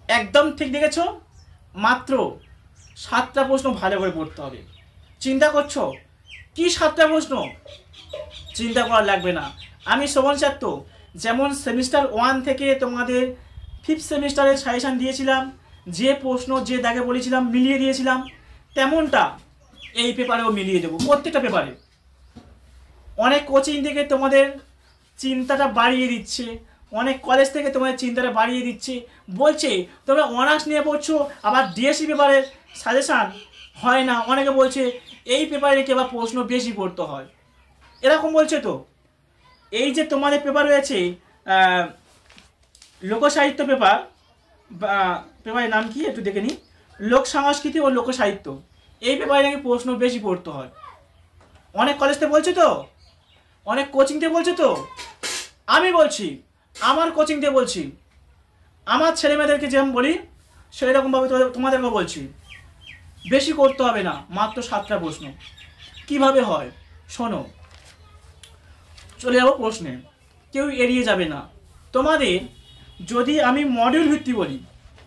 একদম ঠিক দেখেছো, মাত্র 7টা প্রশ্ন ভালো করে পড়তে হবে। চিন্তা করছো কি 7টা প্রশ্ন? চিন্তা করা লাগবে না। আমি শোভন স্যার তো যেমন সেমিস্টার 1 থেকে তোমাদের 5th সেমিস্টারে সাজেশান দিয়েছিলাম, যে প্রশ্ন যে দাগে বলেছিলাম মিলিয়ে দিয়েছিলাম, তেমনটা এই পেপারেও মিলিয়ে দেবো, প্রত্যেকটা পেপারে। অনেক কোচিং থেকে তোমাদের চিন্তাটা বাড়িয়ে দিচ্ছে, অনেক কলেজ থেকে তোমাদের চিন্তাটা বাড়িয়ে দিচ্ছে, বলছে তোমরা অনার্স নিয়ে পড়ছো আবার ডিএসসি পেপারের সাজেশান হয় না, অনেকে বলছে এই পেপারে কি আবার প্রশ্ন বেশি পড়তে হয়, এরকম বলছে। তো এই যে তোমাদের পেপার রয়েছে লোকসাহিত্য পেপার, পেপারের নাম কি একটু দেখে নিই, লোক সংস্কৃতি ও লোকসাহিত্য, এই পেপারে নাকি প্রশ্ন বেশি পড়তে হয়। অনেক কলেজ থেকে বলছে তো, অনেক কোচিং থেকে বলছে তো, আমি বলছি আমার কোচিং থেকে বলছি, আমার ছেলেমেয়েদেরকে যেমন বলি সেই রকমভাবে তোমাদেরকেও বলছি, বেশি করতে হবে না, মাত্র 7টা প্রশ্ন। কিভাবে হয় শোনো, চলে যাবো প্রশ্নে, কেউ এড়িয়ে যাবে না। তোমাদের যদি আমি মডিউল ভিত্তি বলি,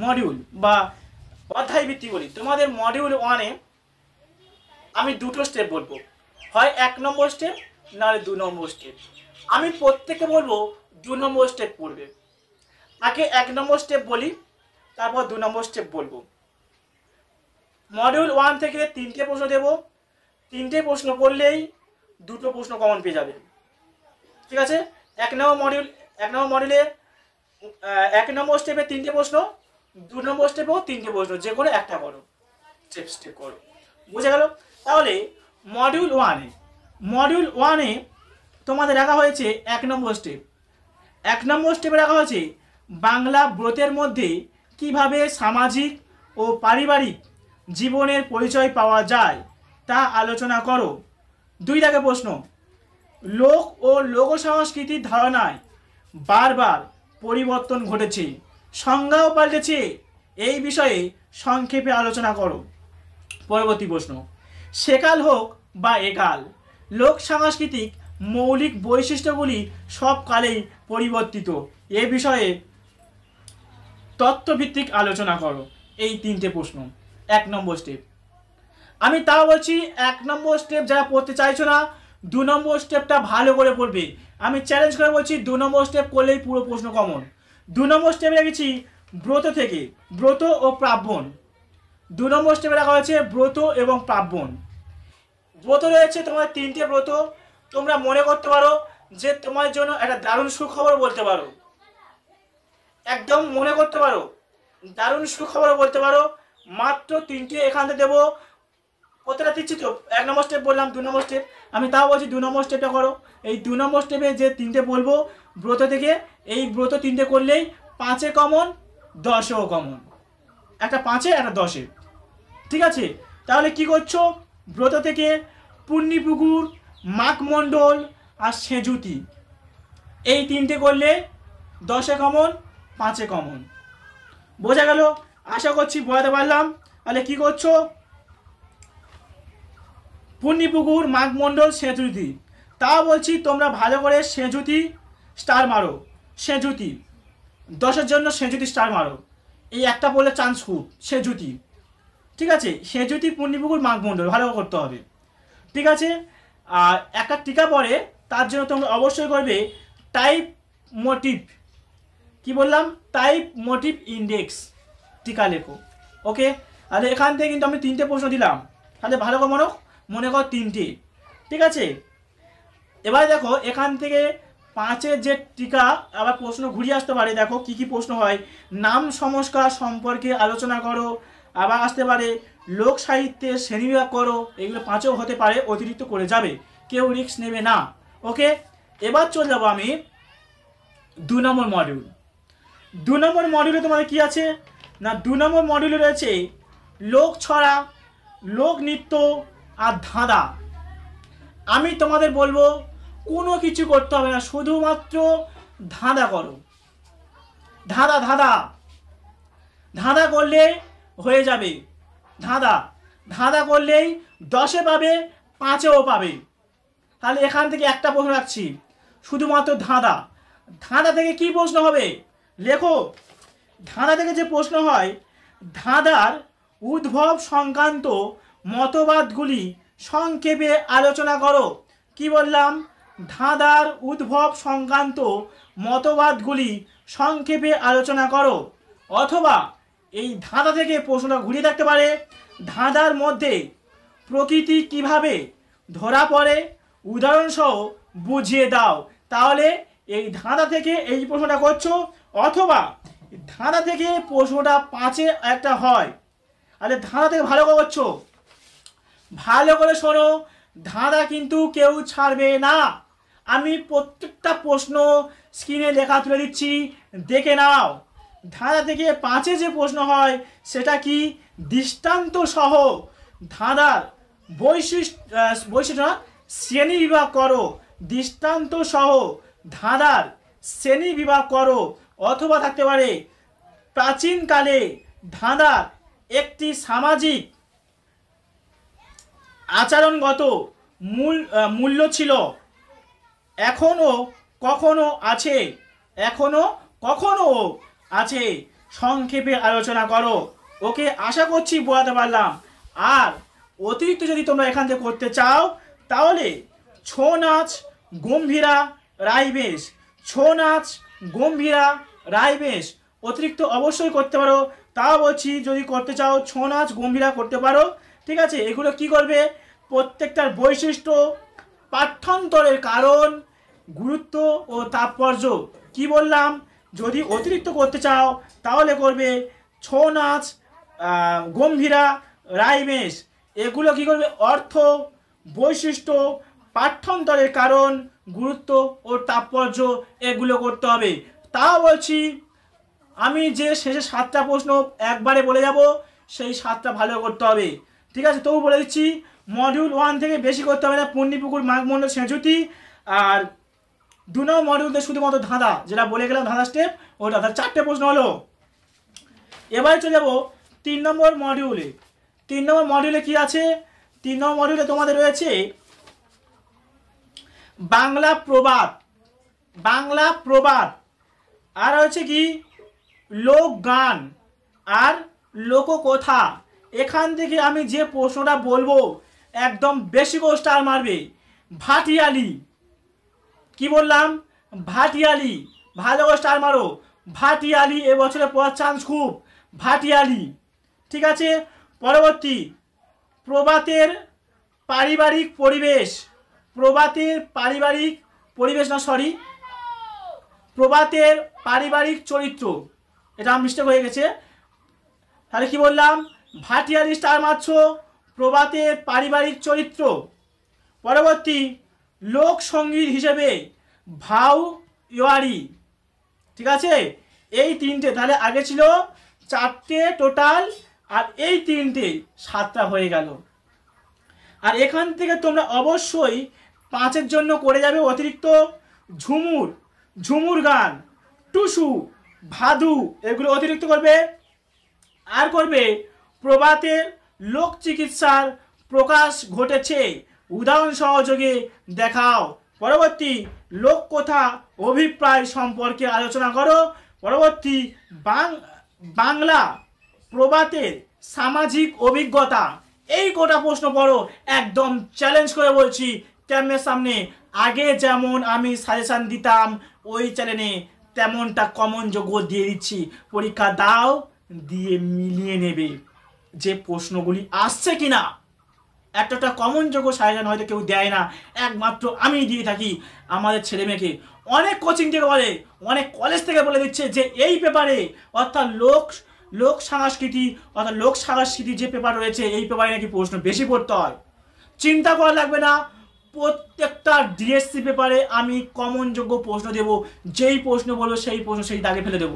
মডিউল বা অধ্যায় ভিত্তি বলি, তোমাদের মডিউল 1-এ আমি দুটো স্টেপ বলবো, হয় 1 নম্বর স্টেপ নাহলে 2 নম্বর স্টেপ। আমি প্রত্যেকে বলবো 2 নম্বর স্টেপ পড়বে। আগে 1 নম্বর স্টেপ বলি, তারপর 2 নম্বর স্টেপ বলবো। মডিউল 1 থেকে 3টে প্রশ্ন দেবো, 3টে প্রশ্ন করলেই 2টো প্রশ্ন কমন পেয়ে যাবে। ঠিক আছে, 1 নম্বর মডিউলে 1 নম্বর স্টেপে 3টে প্রশ্ন, 2 নম্বর স্টেপেও 3টে প্রশ্ন, যে কোনো একটা করো, স্টেপ করো। বুঝে গেল? তাহলে মডিউল 1-এ তোমাদের রাখা হয়েছে 1 নম্বর স্টেপ। 1 নম্বর স্টেপে রাখা হয়েছে বাংলা ব্রতের মধ্যে কিভাবে সামাজিক ও পারিবারিক জীবনের পরিচয় পাওয়া যায় তা আলোচনা করো। 2 দাগে প্রশ্ন, লোক ও লোক সংস্কৃতির ধারণায় বারবার পরিবর্তন ঘটেছে, সংজ্ঞাও পাল্টেছে, এই বিষয়ে সংক্ষেপে আলোচনা করো। পরবর্তী প্রশ্ন, সেকাল হোক বা একাল, লোক সাংস্কৃতিক মৌলিক বৈশিষ্ট্যগুলি সব কালেই পরিবর্তিত, এ বিষয়ে তত্ত্বভিত্তিক আলোচনা করো। এই 3টে প্রশ্ন 1 নম্বর স্টেপ। আমি তাও বলছি 1 নম্বর স্টেপ যারা পড়তে চাইছো না, 2 নম্বর স্টেপটা ভালো করে পড়বে। আমি চ্যালেঞ্জ করে বলছি 2 নম্বর স্টেপ করলেই পুরো প্রশ্ন কমন। 2 নম্বর স্টেপে রেখেছি ব্রত থেকে, ব্রত ও প্রাব্যন। 2 নম্বর স্টেপে রাখা হয়েছে ব্রত এবং প্রাব্যন। ব্রত রয়েছে তোমার 3টে ব্রত, তোমরা মনে করতে পারো যে তোমার জন্য একটা দারুণ সুখবর বলতে পারো, একদম মনে করতে পারো দারুণ সুখবর বলতে পারো। মাত্র 3টে এখান থেকে দেবো, কতটা দিচ্ছি তো, 1 নম্বর স্টেপ বললাম, 2 নম্বর স্টেপ, আমি তাও বলছি 2 নম্বর স্টেপটা করো। এই 2 নম্বর স্টেপে যে 3টে বলবো ব্রত থেকে, এই ব্রত 3টে করলেই 5-এ কমন, 10-এও কমন, একটা 5-এ একটা 10-এ। ঠিক আছে, তাহলে কি করছো, ব্রত থেকে পুণ্যিপুকুর, মাঘমণ্ডল আর সেঁজুতি, এই 3টে করলে 10-এ কমন, 5-এ কমন। বোঝা গেল? আশা করছি বোঝাতে পারলাম। তাহলে কি করছো, পুণ্যিপুকুর, মাঘমণ্ডল, সেঁজুতি, তাও বলছি তোমরা ভালো করে সেঁজুতি স্টার মারো, সেঁজুতি 10-এর জন্য সেঁজুতি স্টার মারো, এই একটা বললে চান্স খুব, সেঁজুতি। ঠিক আছে, সেঁজুতি, পুণ্যিপুকুর, মাঘমণ্ডল ভালো করতে হবে। ঠিক আছে, আর একটা টিকা পরে তার জন্য তোমরা অবশ্যই করবে টাইপ মোটিভ, কি বললাম, টাইপ মোটিভ ইন্ডেক্স, টিকা লেখো। ওকে, তাহলে এখান থেকে কিন্তু আমি 3টে প্রশ্ন দিলাম, তাহলে ভালো করে মনে কর 3টে। ঠিক আছে, এবারে দেখো এখান থেকে 5-এর যে টিকা আবার প্রশ্ন ঘুরিয়ে আসতে পারে, দেখো কি কি প্রশ্ন হয়। নাম সংস্কার সম্পর্কে আলোচনা করো, আবার আসতে পারে লোক সাহিত্যের শ্রেণীবিভাগ করো, এগুলো 5-এও হতে পারে, অতিরিক্ত করে যাবে, কেউ রিস্ক নেবে না। ওকে, এবার চলে যাবো আমি 2 নম্বর মডিউল। 2 নম্বর মডিউলে তোমাদের কি আছে না, 2 নম্বর মডিউলে রয়েছে লোক ছড়া, লোক নৃত্য আর ধাঁধা। আমি তোমাদের বলবো কোনো কিছু করতে হবে না, শুধুমাত্র ধাঁধা করো, ধাঁধা ধাঁধা ধাঁধা করলে হয়ে যাবে। ধাঁধা ধাঁধা করলেই 10-এ পাবে, 5-এও পাবে। তাহলে এখান থেকে একটা প্রশ্ন রাখছি, শুধুমাত্র ধাঁধা। ধাঁধা থেকে কি প্রশ্ন হবে লেখো, ধাঁধা থেকে যে প্রশ্ন হয়, ধাঁধার উদ্ভব সংক্রান্ত মতবাদগুলি সংক্ষেপে আলোচনা করো। কি বললাম? ধাঁধার উদ্ভব সংক্রান্ত মতবাদগুলি সংক্ষেপে আলোচনা করো। অথবা এই ধাঁধা থেকে প্রশ্নটা ঘুরিয়ে থাকতে পারে, ধাঁধার মধ্যে প্রকৃতি কিভাবে ধরা পড়ে উদাহরণসহ বুঝিয়ে দাও। তাহলে এই ধাঁধা থেকে এই প্রশ্নটা করছো, অথবা ধাঁধা থেকে প্রশ্নটা 5-এ একটা হয়। আরে ধাঁধা থেকে ভালো করে করছো, ভালো করে শোনো, ধাঁধা কিন্তু কেউ ছাড়বে না। আমি প্রত্যেকটা প্রশ্ন স্ক্রিনে লেখা তুলে দিচ্ছি, দেখে নাও। ধাঁধা থেকে 5-এ যে প্রশ্ন হয় সেটা কি? দৃষ্টান্ত সহ ধাঁধার বৈশিষ্ট্য শ্রেণী বিভাগ করো। দৃষ্টান্ত সহ ধাঁধার শ্রেণী বিভাগ করো। অথবা থাকতে পারে, প্রাচীনকালে ধাঁধার একটি সামাজিক আচরণগত মূল্য ছিল, এখনো কখনো আছে, এখনো কখনো আছে। সংক্ষেপে আলোচনা করো। ওকে, আশা করছি বোঝাতে পারলাম। আর অতিরিক্ত যদি তোমরা এখান থেকে করতে চাও তাহলে ছৌ নাচ গম্ভীরা রাইবেশ, ছৌ নাচ গম্ভীরা রাইবেশ অতিরিক্ত অবশ্যই করতে পারো। তাও বলছি, যদি করতে চাও ছৌ নাচ গম্ভীরা করতে পারো। ঠিক আছে, এগুলো কি করবে? প্রত্যেকটার বৈশিষ্ট্য, পাঠ্যান্তরের কারণ, গুরুত্ব ও তাৎপর্য। কি বললাম? যদি অতিরিক্ত করতে চাও তাহলে করবে ছৌ নাচ গম্ভীরা রাইবেশ। এগুলো কি করবে? অর্থ, বৈশিষ্ট্য, পাঠ্যান্তরের কারণ, গুরুত্ব ও তাৎপর্য এগুলো করতে হবে। তাও বলছি, আমি যে শেষে 7টা প্রশ্ন একবারে বলে যাব, সেই 7টা ভালো করতে হবে। ঠিক আছে, তবু বলে দিচ্ছি, মডিউল 1 থেকে বেশি করতে হবে না, পুণ্যিপুকুর মাঘমণ্ডল সেঁজুতি। আর 2 নম্বর মডিউলতে শুধুমাত্র ধাঁধা, যেটা বলে গেলাম ধাঁধা স্টেপ, ওটা 4টে প্রশ্ন হলো। এবারে চলে যাবো 3 নম্বর মডিউলে। 3 নম্বর মডিউলে কি আছে? 3 নম্বর মডিউলে তোমাদের রয়েছে বাংলা প্রবাদ, বাংলা প্রবাদ, আর হচ্ছে কি লোকগান আর লোককথা। এখান থেকে আমি যে প্রশ্নটা বলবো একদম বেশি করে স্টার মারবে। ভাটিয়ালি, কি বললাম? ভাটিয়ালি, ভালো করে স্টার মারো। ভাটিয়ালি এবছরে পড়ার চান্স খুব, ভাটিয়ালি। ঠিক আছে, পরবর্তী, প্রভাতের পারিবারিক পরিবেশ, প্রভাতের পারিবারিক পরিবেশ না, সরি, প্রভাতের পারিবারিক চরিত্র, এটা মিস্টেক হয়ে গেছে। তাহলে কি বললাম? ভাটিয়ালি স্টার মারছো, প্রভাতের পারিবারিক চরিত্র। পরবর্তী, লোকসঙ্গীত হিসেবে ভাউ ইয়ারি। ঠিক আছে, এই 3টে, তাহলে আগে ছিল 4টে টোটাল, আর এই 3টে 7টা হয়ে গেল। আর এখান থেকে তোমরা অবশ্যই 5-এর জন্য করে যাবে অতিরিক্ত ঝুমুর, ঝুমুর গান, টুসু, ভাদু, এগুলো অতিরিক্ত করবে। আর করবে প্রভাতের লোক চিকিৎসার প্রকাশ ঘটেছে, উদাহরণ সহযোগে দেখাও। পরবর্তী, লোককথা অভিপ্রায় সম্পর্কে আলোচনা করো। পরবর্তী, বাংলা প্রবাদের সামাজিক অভিজ্ঞতা। এই কটা প্রশ্ন পড়ো, একদম চ্যালেঞ্জ করে বলছি ক্যামেরার সামনে। আগে যেমন আমি সাজেশান দিতাম ওই চ্যানেলে, তেমনটা কমন যোগ্য দিয়ে দিচ্ছি। পরীক্ষা দাও, দিয়ে মিলিয়ে নেবে যে প্রশ্নগুলি আসছে কিনা। একটা কমন যোগ্য সাজেশান হয়তো কেউ দেয় না, একমাত্র আমি দিয়ে থাকি আমাদের ছেলেমেয়েকে। অনেক কোচিং থেকে বলে, অনেক কলেজ থেকে বলে দিচ্ছে যে এই পেপারে, অর্থাৎ লোক সংস্কৃতি, অর্থাৎ লোক সংস্কৃতি যে পেপার রয়েছে এই পেপারে নাকি প্রশ্ন বেশি পড়তে হয়। চিন্তা করা লাগবে না, প্রত্যেকটা ডিএসসি পেপারে আমি কমন যোগ্য প্রশ্ন দেব। যেই প্রশ্ন বলবো সেই প্রশ্ন সেই দাগে ফেলে দেব।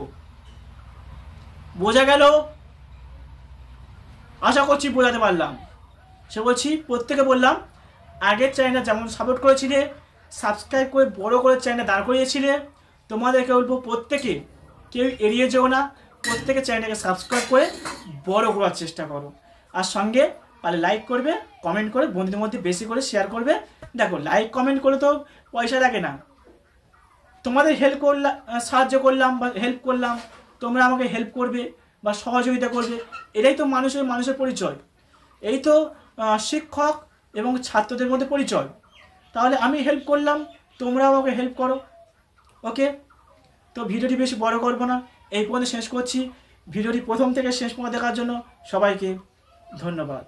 বোঝা গেল? আশা করছি বোঝাতে পারলাম। সে বলছি, প্রত্যেকে বললাম, আগের চ্যানেলটা যেমন সাপোর্ট করেছিলে, সাবস্ক্রাইব করে বড় করে চ্যানেলটা দাঁড় করিয়েছিলে, তোমাদেরকে বলবো প্রত্যেকে কেউ এড়িয়ে যেও না, প্রত্যেকে চ্যানেলটাকে সাবস্ক্রাইব করে বড় করার চেষ্টা করো। আর সঙ্গে পারলে লাইক করবে, কমেন্ট করে বন্ধুদের মধ্যে বেশি করে শেয়ার করবে। দেখো, লাইক কমেন্ট করে তো পয়সা লাগে না, তোমাদের হেল্প করলাম, সাহায্য করলাম বা হেল্প করলাম, তোমরা আমাকে হেল্প করবে বা সহযোগিতা করবে। এটাই তো মানুষের পরিচয়। এই তো শিক্ষক এবং ছাত্রদের মধ্যে পরিচয়। তাহলে আমি হেল্প করলাম, তোমরা আমাকে হেল্প করো। ওকে, তো ভিডিওটি বেশি বড় করবো না, এই পর্যন্ত শেষ করছি। ভিডিওটি প্রথম থেকে শেষ পর্যন্ত দেখার জন্য সবাইকে ধন্যবাদ।